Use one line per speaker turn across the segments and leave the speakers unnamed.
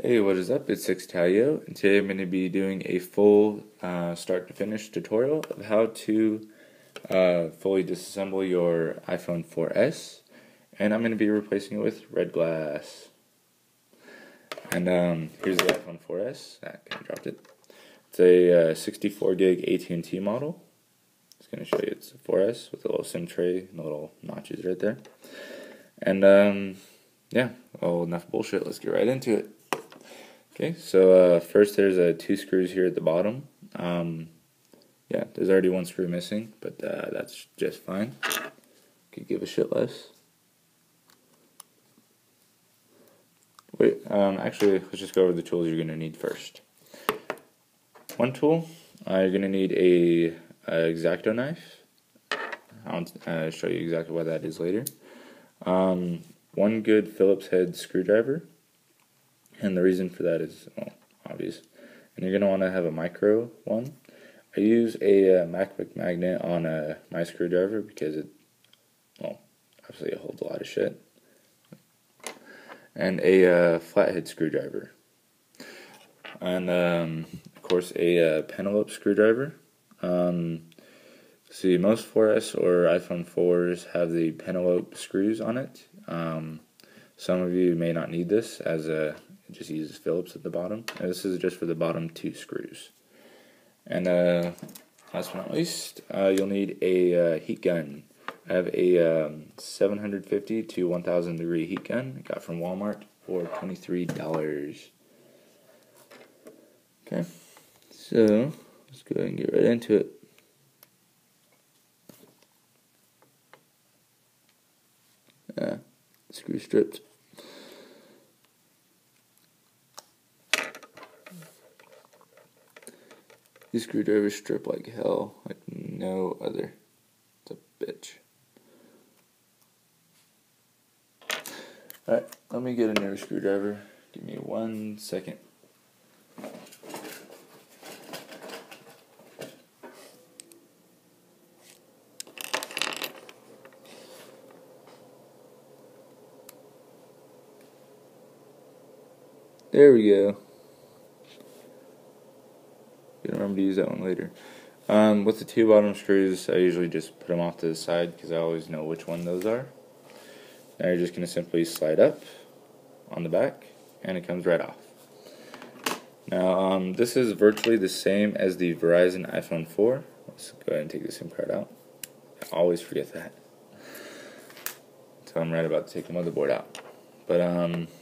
Hey, what is up? It's Talio, and today I'm going to be doing a full start to finish tutorial of how to fully disassemble your iPhone 4S, and I'm going to be replacing it with red glass. And here's the iPhone 4S. I kind of dropped it. It's a 64 gig AT&T model. It's going to show you it's a 4S with a little SIM tray and the little notches right there. And yeah, well, enough bullshit. Let's get right into it. Okay, so first there's two screws here at the bottom. Yeah, there's already one screw missing, but that's just fine. Could give a shit less. Wait, actually, let's just go over the tools you're going to need first. One tool, you're going to need a exacto knife. I'll show you exactly what that is later. One good Phillips head screwdriver. And the reason for that is, well, obvious. And you're going to want to have a micro one. I use a MacBook magnet on my screwdriver because it, well, obviously it holds a lot of shit. And a flathead screwdriver. And, of course, a pentalope screwdriver. See, most 4S or iPhone 4s have the pentalope screws on it. Some of you may not need this, as it just uses Phillips at the bottom. And this is just for the bottom two screws. And last but not least, you'll need a heat gun. I have a 750 to 1000 degree heat gun I got from Walmart for $23. Okay, so let's go ahead and get right into it. Screw strips. These screwdrivers strip like hell, like no other. It's a bitch. Alright, let me get a new screwdriver. Give me 1 second. There we go. Gonna remember to use that one later. With the two bottom screws, I usually just put them off to the side because I always know which one those are. Now you're just going to simply slide up on the back, and it comes right off. Now, this is virtually the same as the Verizon iPhone 4. Let's go ahead and take the SIM card out. I always forget that. So I'm right about to take the motherboard out. But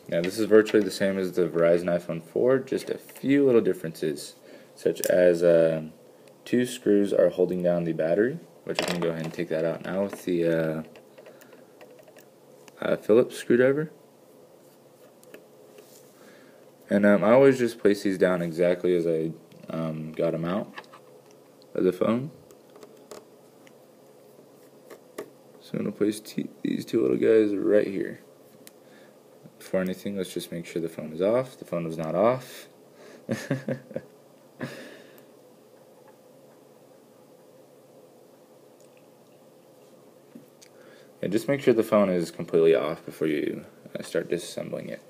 yeah, this is virtually the same as the Verizon iPhone 4, just a few little differences, such as two screws are holding down the battery, which I'm going to go ahead and take that out now with the Phillips screwdriver. And I always just place these down exactly as I got them out of the phone. So I'm going to place these two little guys right here. Before anything, let's just make sure the phone is off. The phone is not off. And just make sure the phone is completely off before you start disassembling it.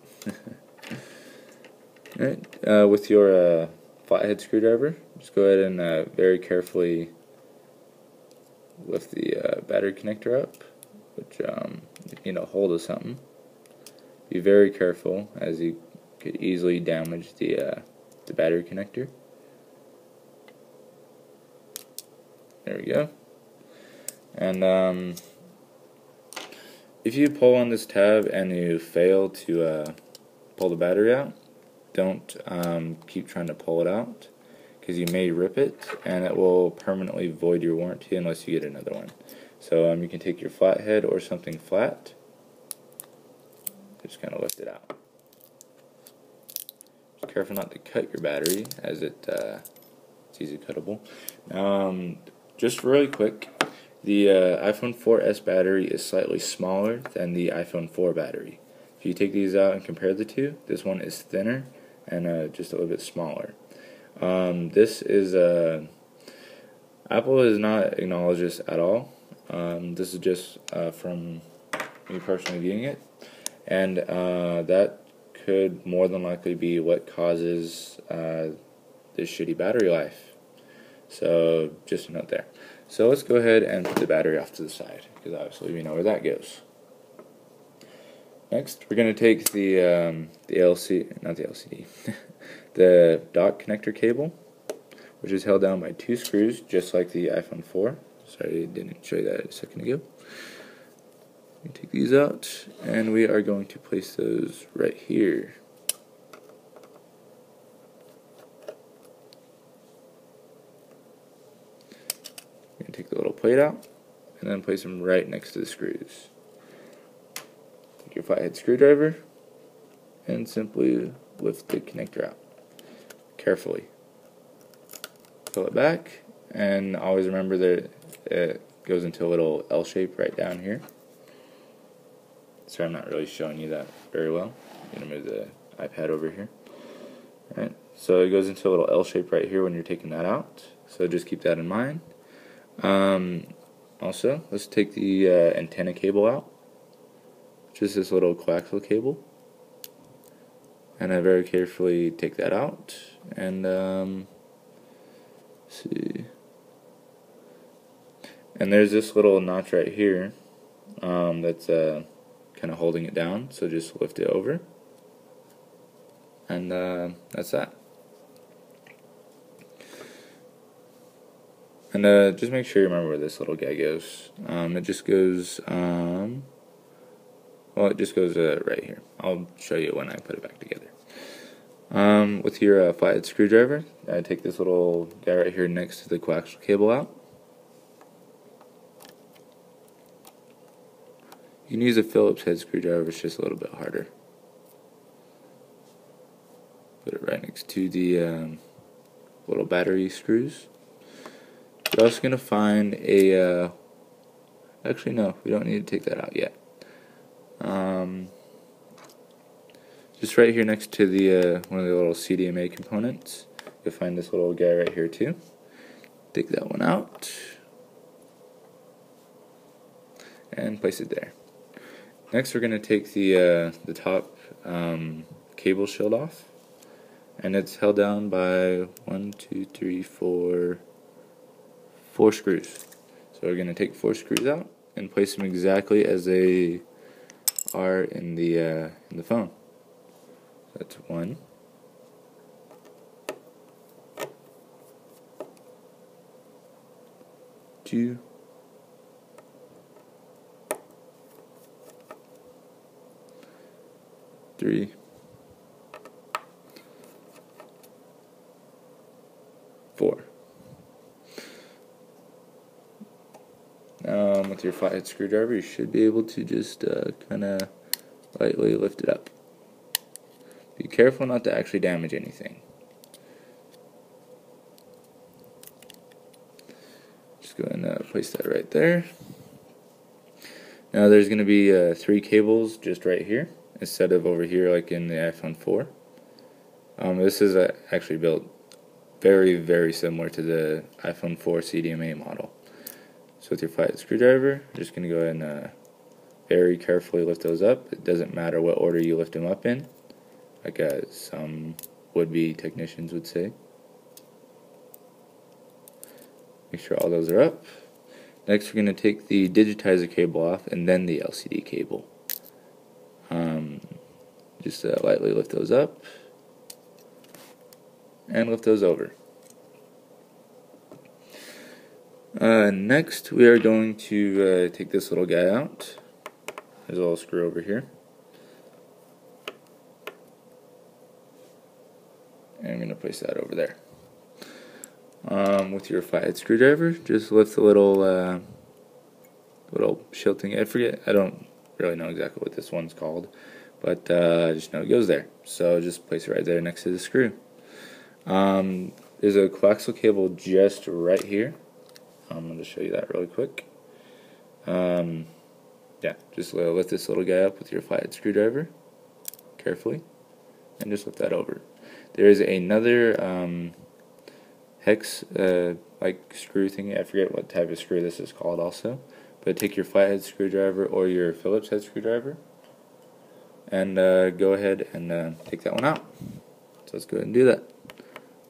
Alright, with your flathead screwdriver, just go ahead and very carefully lift the battery connector up, which you know, hold of something. Be very careful, as you could easily damage the battery connector. There we go. And if you pull on this tab and you fail to pull the battery out, don't keep trying to pull it out, because you may rip it and it will permanently void your warranty unless you get another one. So you can take your flathead or something flat, just kind of lift it out. Just careful not to cut your battery, as it's easily cuttable. Just really quick, the iPhone 4S battery is slightly smaller than the iPhone 4 battery. If you take these out and compare the two, this one is thinner and just a little bit smaller. This is Apple has not acknowledged this at all. This is just from me personally viewing it, and that could more than likely be what causes this shitty battery life. So just a note there. So let's go ahead and put the battery off to the side, because obviously we know where that goes. Next, we're going to take the the dock connector cable, which is held down by 2 screws, just like the iPhone 4. Sorry, I didn't show you that a second ago. We take these out, and we are going to place those right here. We're going to take the little plate out, and then place them right next to the screws. Take your flathead screwdriver, and simply lift the connector out. Carefully. Pull it back, and always remember that it goes into a little L shape right down here. Sorry, I'm not really showing you that very well. I'm going to move the iPad over here. Alright, so it goes into a little L shape right here when you're taking that out. So just keep that in mind. Also, let's take the antenna cable out. Just this little coaxial cable. And I very carefully take that out. And, let's see. And there's this little notch right here that's kind of holding it down, so just lift it over, and that's that. And just make sure you remember where this little guy goes. It just goes, well, it just goes right here. I'll show you when I put it back together. With your flathead screwdriver, take this little guy right here next to the coaxial cable out. You can use a Phillips head screwdriver, it's just a little bit harder. Put it right next to the little battery screws. You're also going to find a, actually no, we don't need to take that out yet. Just right here next to the one of the little CDMA components, you'll find this little guy right here too. Take that one out, and place it there. Next, we're going to take the top cable shield off, and it's held down by 4 screws. So we're going to take 4 screws out and place them exactly as they are in the phone. So that's 1, 2, 3, 4. With your flathead screwdriver, you should be able to just kind of lightly lift it up. Be careful not to actually damage anything. Just go and place that right there. Now there's going to be 3 cables just right here, instead of over here like in the iPhone 4. This is actually built very, very similar to the iPhone 4 CDMA model. So with your flathead screwdriver, you're just going to go ahead and very carefully lift those up. It doesn't matter what order you lift them up in, like some would-be technicians would say. Make sure all those are up. Next, we're going to take the digitizer cable off and then the LCD cable. Just lightly lift those up and lift those over. Next, we are going to take this little guy out. There's a little screw over here. And I'm going to place that over there. With your flathead screwdriver, just lift the little shield thing. I don't really know exactly what this one's called, but I just know it goes there. So just place it right there next to the screw. There's a coaxial cable just right here. I'm going to show you that really quick. Yeah, just lift this little guy up with your flathead screwdriver carefully, and just lift that over. There is another hex like screw thingy. I forget what type of screw this is called also, but take your flathead screwdriver or your Phillips head screwdriver, and go ahead and take that one out. So let's go ahead and do that.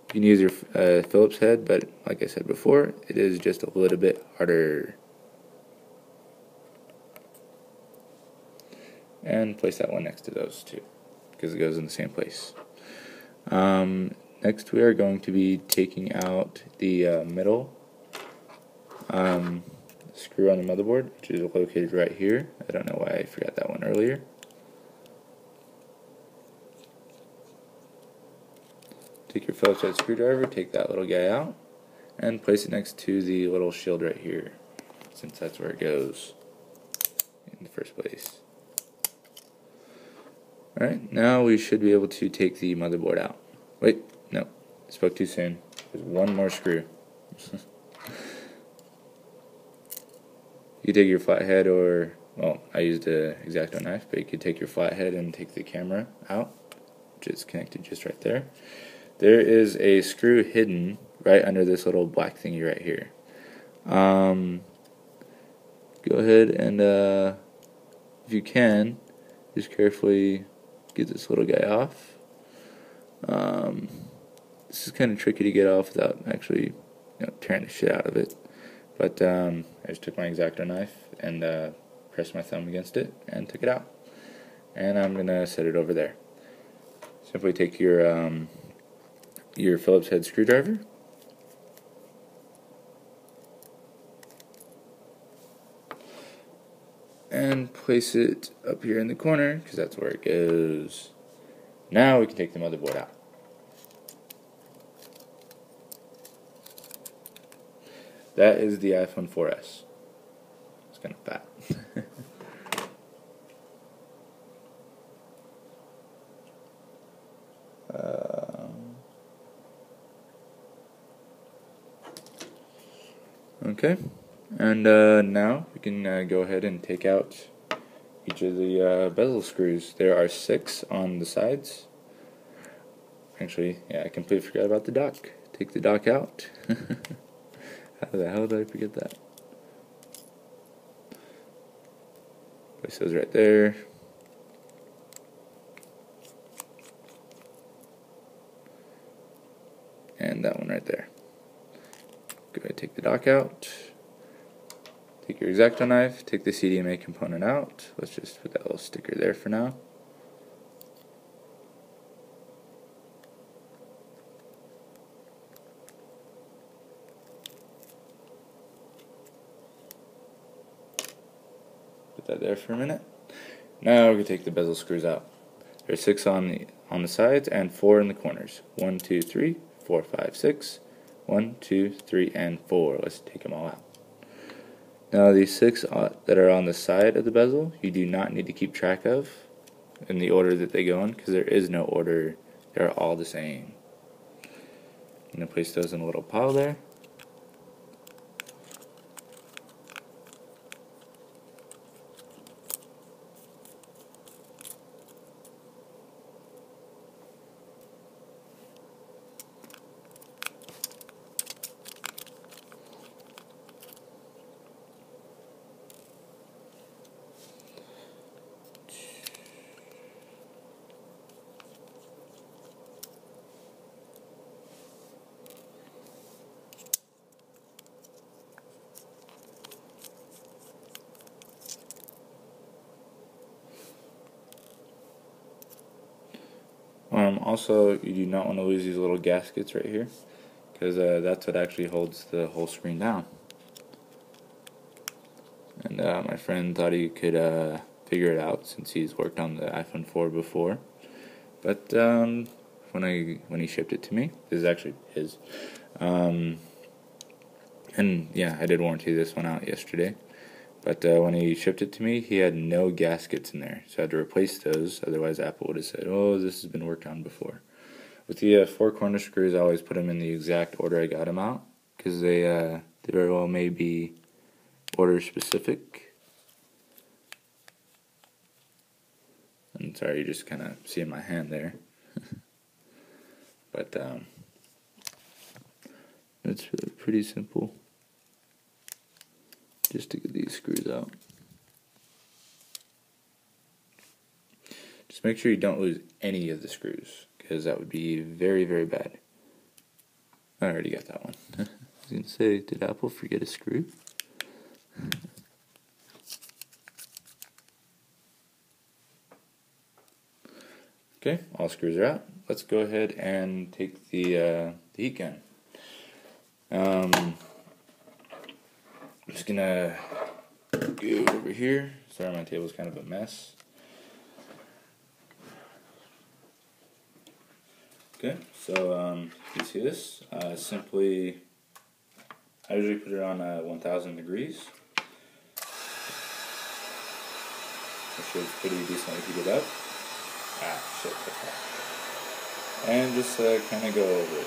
You can use your Phillips head, but like I said before, it is just a little bit harder. And place that one next to those two, because it goes in the same place. Next we are going to be taking out the middle screw on the motherboard, which is located right here. I don't know why I forgot that one earlier. Take your Phillips head screwdriver, take that little guy out, and place it next to the little shield right here, since that's where it goes in the first place. Alright, now we should be able to take the motherboard out. Wait, no, I spoke too soon. There's one more screw. You could take your flathead, or, well, I used an exacto knife, but you could take your flathead and take the camera out, which is connected just right there. There is a screw hidden right under this little black thingy right here. Go ahead and, if you can, just carefully get this little guy off. This is kind of tricky to get off without actually, tearing the shit out of it. But I just took my exacto knife and pressed my thumb against it and took it out. And I'm gonna set it over there. Simply take your Phillips head screwdriver, and place it up here in the corner, because that's where it goes. Now we can take the motherboard out. That is the iPhone 4S. It's kind of fat. Okay, and now we can go ahead and take out each of the bezel screws. There are 6 on the sides. Actually, yeah, I completely forgot about the dock. Take the dock out. How the hell did I forget that? Place those right there. And that one right there. Go ahead and take the dock out. Take your exacto knife, take the CDMA component out. Let's just put that little sticker there for now. Put that there for a minute. Now we can take the bezel screws out. There's 6 on the sides and 4 in the corners. 1, 2, 3, 4, 5, 6. 1, 2, 3, and 4. Let's take them all out. Now these 6 that are on the side of the bezel, you do not need to keep track of in the order that they go in, because there is no order. They're all the same. I'm going to place those in a little pile there. Also, you do not want to lose these little gaskets right here, because that's what actually holds the whole screen down. And my friend thought he could figure it out since he's worked on the iPhone 4 before. But when he shipped it to me, this is actually his. And yeah, I did warranty this one out yesterday. But when he shipped it to me, he had no gaskets in there, so I had to replace those. Otherwise, Apple would have said, "Oh, this has been worked on before." With the 4 corner screws, I always put them in the exact order I got them out, because they very well may be order specific. And sorry, you just kind of see in my hand there. But it's pretty simple, just to get these screws out. Just make sure you don't lose any of the screws, because that would be very, very bad. I already got that one. I was going to say, did Apple forget a screw? Okay, all screws are out. Let's go ahead and take the heat gun. I'm just gonna go over here. Sorry, my table's kind of a mess. Okay, so you can see this. Simply, I usually put it on 1,000 degrees. It should pretty decently heat it up. Ah, shit, that's hot. And just kind of go over it.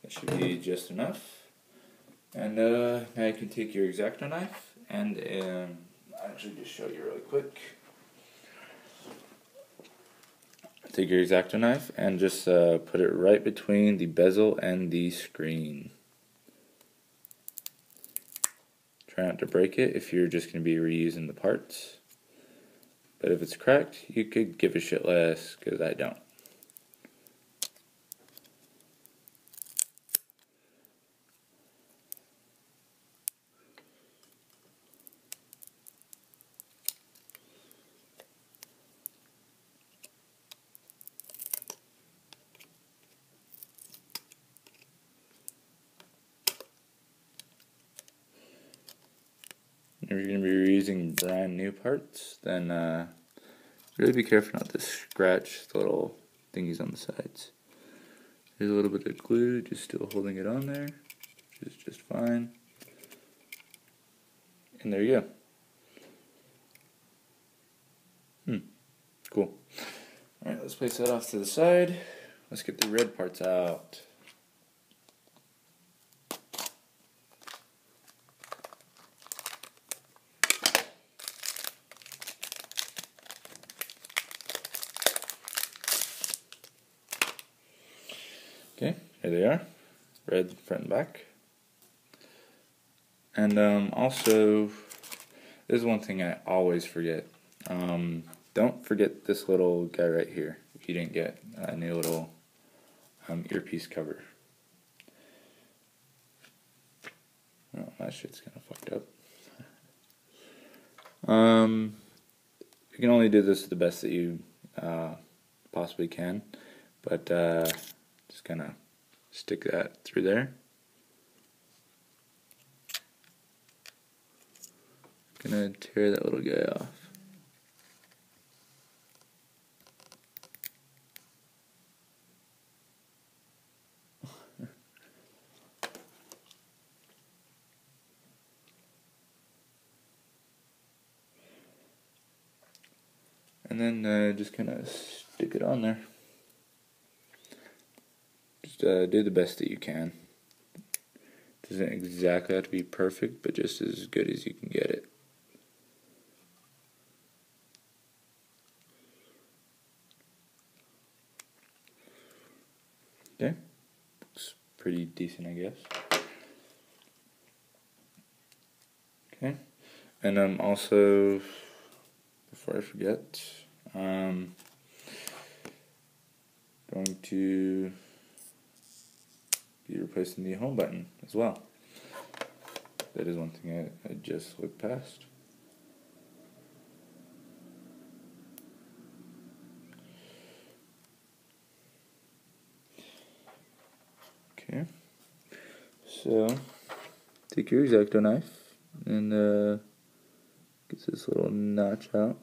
That should be just enough. And now you can take your exacto knife and I'll actually just show you really quick. Take your exacto knife and just put it right between the bezel and the screen. Try not to break it if you're just going to be reusing the parts. But if it's cracked, you could give a shit less, because I don't. If you're going to be reusing brand new parts, then really be careful not to scratch the little thingies on the sides. There's a little bit of glue just still holding it on there, which is just fine. And there you go. Cool. Alright, let's place that off to the side. Let's get the red parts out. Okay, here they are, red front and back. And also, this is one thing I always forget. Don't forget this little guy right here if you didn't get a new little earpiece cover. Oh, that shit's kind of fucked up. You can only do this the best that you possibly can, but just kind of stick that through there. Gonna tear that little guy off. And then just kind of stick it on there. Just do the best that you can. Doesn't exactly have to be perfect, but just as good as you can get it. Okay, looks pretty decent, I guess. Okay, and also, before I forget, going to be replacing the home button as well. That is one thing I just looked past. Okay, so take your exacto knife and get this little notch out.